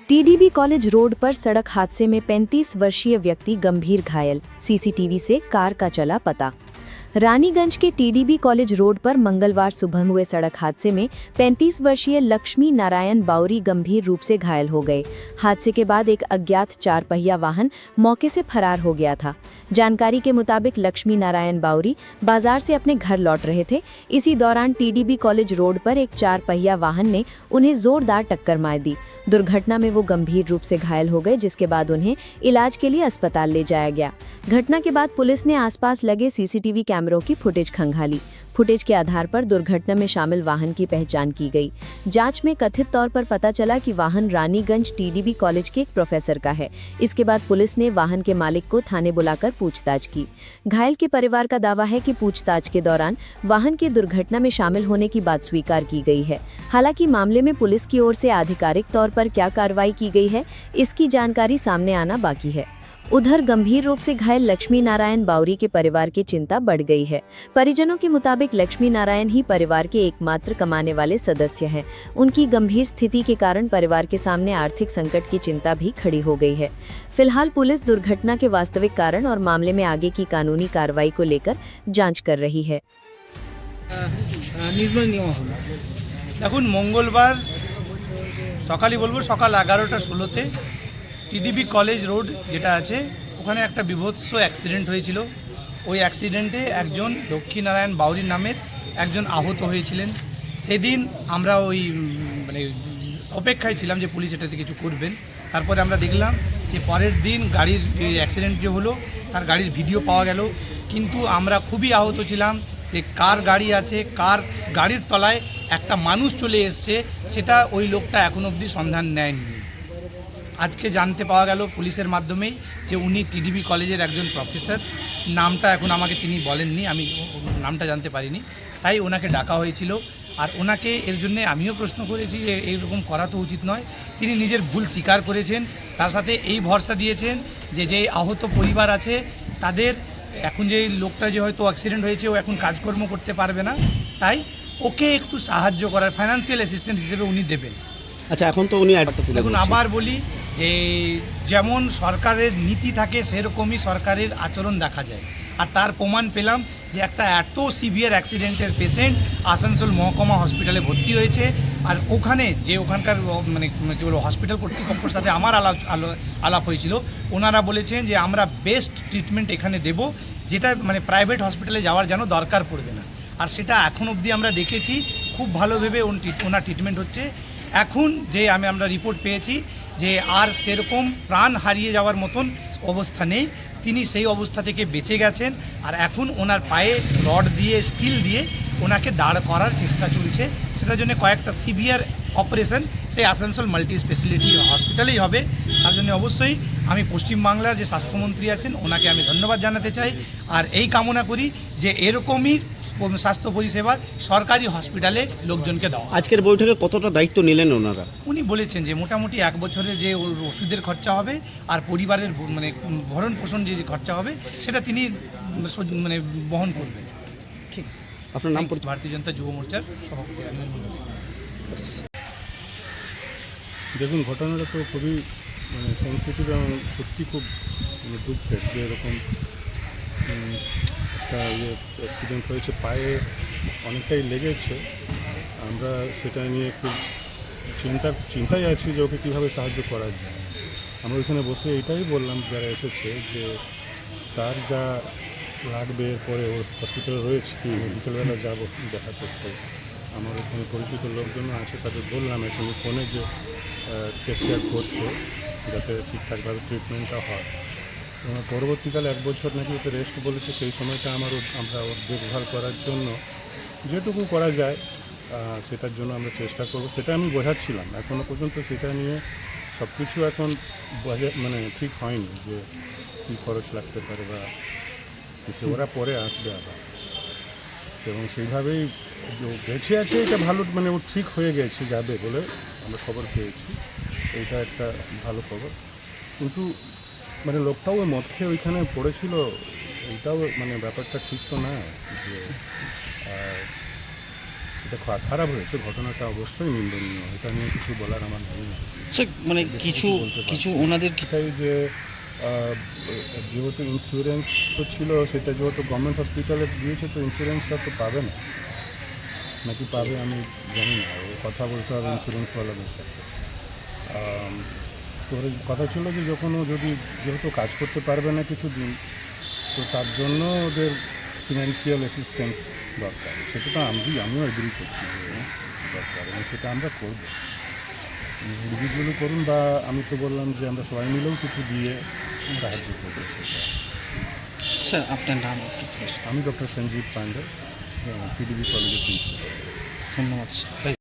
TDB college road पर सड़क हादसे में 35 वर्षीय व्यक्ति गंभीर घायल। सीसीटीवी से कार का चला पता। रानीगंज के टीडीबी कॉलेज रोड पर मंगलवार सुबह हुए सड़क हादसे में 35 वर्षीय लक्ष्मी नारायण बाउरी गंभीर रूप से घायल हो गए। हादसे के बाद एक अज्ञात 4 पहिया वाहन मौके से फरार हो गया था। जानकारी के मुताबिक लक्ष्मी नारायण बाउरी बाजार से अपने घर लौट रहे थे। इसी दौरान टीडीबी कॉलेज रोड पर एक 4 पहिया वाहन ने उन्हें जोरदार टक्कर मार दी। दुर्घटना में वो गंभीर रूप से घायल हो गए, जिसके बाद उन्हें इलाज के लिए अस्पताल ले जाया गया। घटना के बाद पुलिस ने आसपास लगे सीसीटीवी कैमरों की फुटेज खंगाली। फुटेज के आधार पर दुर्घटना में शामिल वाहन की पहचान की गई। जांच में कथित तौर पर पता चला कि वाहन रानीगंज टीडीबी कॉलेज के एक प्रोफेसर का है। इसके बाद पुलिस ने वाहन के मालिक को थाने बुलाकर पूछताछ की। घायल के परिवार का दावा है कि पूछताछ के दौरान वाहन के दुर्घटना में शामिल होने की बात स्वीकार की गई है। हालांकि मामले में पुलिस की ओर से आधिकारिक तौर पर क्या कार्रवाई की गई है, इसकी जानकारी सामने आना बाकी है। उधर गंभीर रूप से घायल लक्ष्मी नारायण बाउरी के परिवार की चिंता बढ़ गई है। परिजनों के मुताबिक लक्ष्मी नारायण ही परिवार के एकमात्र कमाने वाले सदस्य हैं। उनकी गंभीर स्थिति के कारण परिवार के सामने आर्थिक संकट की चिंता भी खड़ी हो गई है। फिलहाल पुलिस दुर्घटना के वास्तविक कारण और मामले में आगे की कानूनी कार्रवाई को लेकर जांच कर रही है। দেখুন মঙ্গলবার সকালে বলবো সকাল 11টা 16তে টিডিবি কলেজ রোড যেটা আছে ওখানে একটা বিভৎস অ্যাক্সিডেন্ট হয়েছিল। ওই অ্যাক্সিডেন্টে একজন লক্ষ্মীনারায়ণ বাউরি নামের একজন আহত হয়েছিলেন। সেদিন আমরা ওই মানে অপেক্ষায় ছিলাম যে পুলিশ এটাতে কিছু করবেন। তারপরে আমরা দেখলাম যে পরের দিন গাড়ির অ্যাক্সিডেন্ট যে হলো তার গাড়ির ভিডিও পাওয়া গেল, কিন্তু আমরা খুবই আহত ছিলাম যে কার গাড়ি আছে, কার গাড়ির তলায় একটা মানুষ চলে এসছে, সেটা ওই লোকটা এখন অবধি সন্ধান নেয়নি। আজকে জানতে পাওয়া গেল পুলিশের মাধ্যমেই যে উনি টিডিবি কলেজের একজন প্রফেসর। নামটা এখন আমাকে তিনি বলেননি, আমি নামটা জানতে পারিনি, তাই ওনাকে ডাকা হয়েছিল। আর ওনাকে এর জন্যে আমিও প্রশ্ন করেছি যে এইরকম করা তো উচিত নয়। তিনি নিজের ভুল স্বীকার করেছেন, তার সাথে এই ভরসা দিয়েছেন যে যে আহত পরিবার আছে তাদের এখন যে লোকটা যে হয়তো অ্যাক্সিডেন্ট হয়েছে ও এখন কাজকর্ম করতে পারবে না, তাই ওকে একটু সাহায্য করার ফাইন্যান্সিয়াল অ্যাসিস্ট্যান্ট হিসেবে উনি দেবেন। আচ্ছা, এখন তো উনি দেখুন আবার বলি যে যেমন সরকারের নীতি থাকে সেরকমই সরকারের আচরণ দেখা যায়। আর তার প্রমাণ পেলাম যে একটা এত সিভিয়ার অ্যাক্সিডেন্টের পেশেন্ট আসানসোল মহকুমা হসপিটালে ভর্তি হয়েছে। আর ওখানে যে ওখানকার মানে কী বলবো হসপিটাল কর্তৃপক্ষের সাথে আমার আলাপ হয়েছিল, ওনারা বলেছেন যে আমরা বেস্ট ট্রিটমেন্ট এখানে দেব, যেটা মানে প্রাইভেট হসপিটালে যাওয়ার যেন দরকার পড়বে না। আর সেটা এখন অবধি আমরা দেখেছি খুব ভালোভাবে ওনার ট্রিটমেন্ট হচ্ছে। এখন যে আমরা রিপোর্ট পেয়েছি যে আর সেরকম প্রাণ হারিয়ে যাওয়ার মতন অবস্থা নেই, তিনি সেই অবস্থা থেকে বেঁচে গেছেন। আর এখন ওনার পায়ে রড দিয়ে স্টিল দিয়ে ওনাকে দাঁড় করার চেষ্টা চলছে। সেটার জন্য কয়েকটা সিভিয়ার অপারেশন সেই আসানসোল মাল্টি স্পেশালিটি হসপিটালেই হবে। তার জন্য অবশ্যই আমি পশ্চিমবাংলার যে স্বাস্থ্যমন্ত্রী আছেন ওনাকে আমি ধন্যবাদ জানাতে চাই। আর এই কামনা করি যে এরকমই স্বাস্থ্য পরিষেবা সরকারি হসপিটালে লোকজনকে দেওয়া। আজকের বৈঠকে কতটা দায়িত্ব নিলেন ওনারা? উনি বলেছেন যে মোটামুটি 1 বছরে যে ওষুধের খরচা হবে আর পরিবারের মানে ভরণ পোষণ যে খরচা হবে সেটা তিনি মানে বহন করবেন। ঠিক। আপনার নাম? ভারতীয় জনতা যুব মোর্চার সভাপতি অনিল মন্ডল। দেখুন, ঘটনাটা তো খুবই মানে সেন্সিটিভ এবং সত্যি খুব দুঃখের যে এরকম একটা অ্যাক্সিডেন্ট হয়েছে, পায়ে অনেকটাই লেগেছে। আমরা সেটা নিয়ে খুব চিন্তায় আছি যে ওকে কীভাবে সাহায্য করা যায়। আমরা ওইখানে বসে এটাই বললাম যারা এসেছে যে তার যা লাগবে, এরপরে ওর হসপিটালে রয়েছে, বিকেলবেলা যাবো দেখা করতে। আমার ওখানে পরিচিত লোকজন আছে, তাদের বললাম এখানে ফোনে যে টেক কেয়ার করতে, যাতে ঠিকঠাকভাবে ট্রিটমেন্টটা হয়। এবং পরবর্তীকালে 1 বছর নাকি ওকে রেস্ট বলেছে, সেই সময়টা আমরা ওর দেখভাল করার জন্য যেটুকু করা যায় সেটার জন্য আমরা চেষ্টা করব। সেটা আমি বোঝাচ্ছিলাম। এখনও পর্যন্ত সেটা নিয়ে সব কিছু এখন মানে ঠিক হয়নি যে কী খরচ লাগতে পারে বা কিছু, ওরা পরে আসবে আবার। এবং সেইভাবেই বেঁচে আছে, এটা ভালো, মানে ও ঠিক হয়ে গেছে যাবে বলে আমরা খবর পেয়েছি। এইটা একটা ভালো খবর। কিন্তু মানে লোকটাও ওই মদ খেয়ে ওইখানে পড়েছিল, এইটাও মানে ব্যাপারটা ঠিক তো না। যে এটা খারাপ হয়েছে, ঘটনাটা অবশ্যই নিন্দনীয়, এটা নিয়ে কিছু বলার আমার নেই না। স্যার মানে বেশি কিছু বলতে পারছি কিছু না। ওনাদের এটাই যে যেহেতু ইন্স্যুরেন্স তো ছিল, সেটা যেহেতু গভর্নমেন্ট হসপিটালে দিয়েছে, তো ইন্স্যুরেন্সটা তো পাবে না, নাকি পাবে আমি জানি না, ও কথা বলতে হবে ইন্স্যুরেন্সওয়ালাদের সাথে। তো ওর কথা ছিল যে যখন ও যদি যেহেতু কাজ করতে পারবে না কিছুদিন, তো তার জন্য ওদের ফিনান্সিয়াল অ্যাসিস্ট্যান্স দরকার। সেটা তো আমিও এগ্রি করছি যে দরকার, এবং সেটা আমরা করব। ইন্ডিভিজুয়ালি করুন, বা আমি তো বললাম যে আমরা সবাই মিলেও কিছু দিয়ে সাহায্য করবো সেটা। স্যার আপনার নাম একটু please। আমি ডক্টর সঞ্জীব পান্ডে, টিডিবি কলেজের প্রিন্সিপাল। ধন্যবাদ স্যার।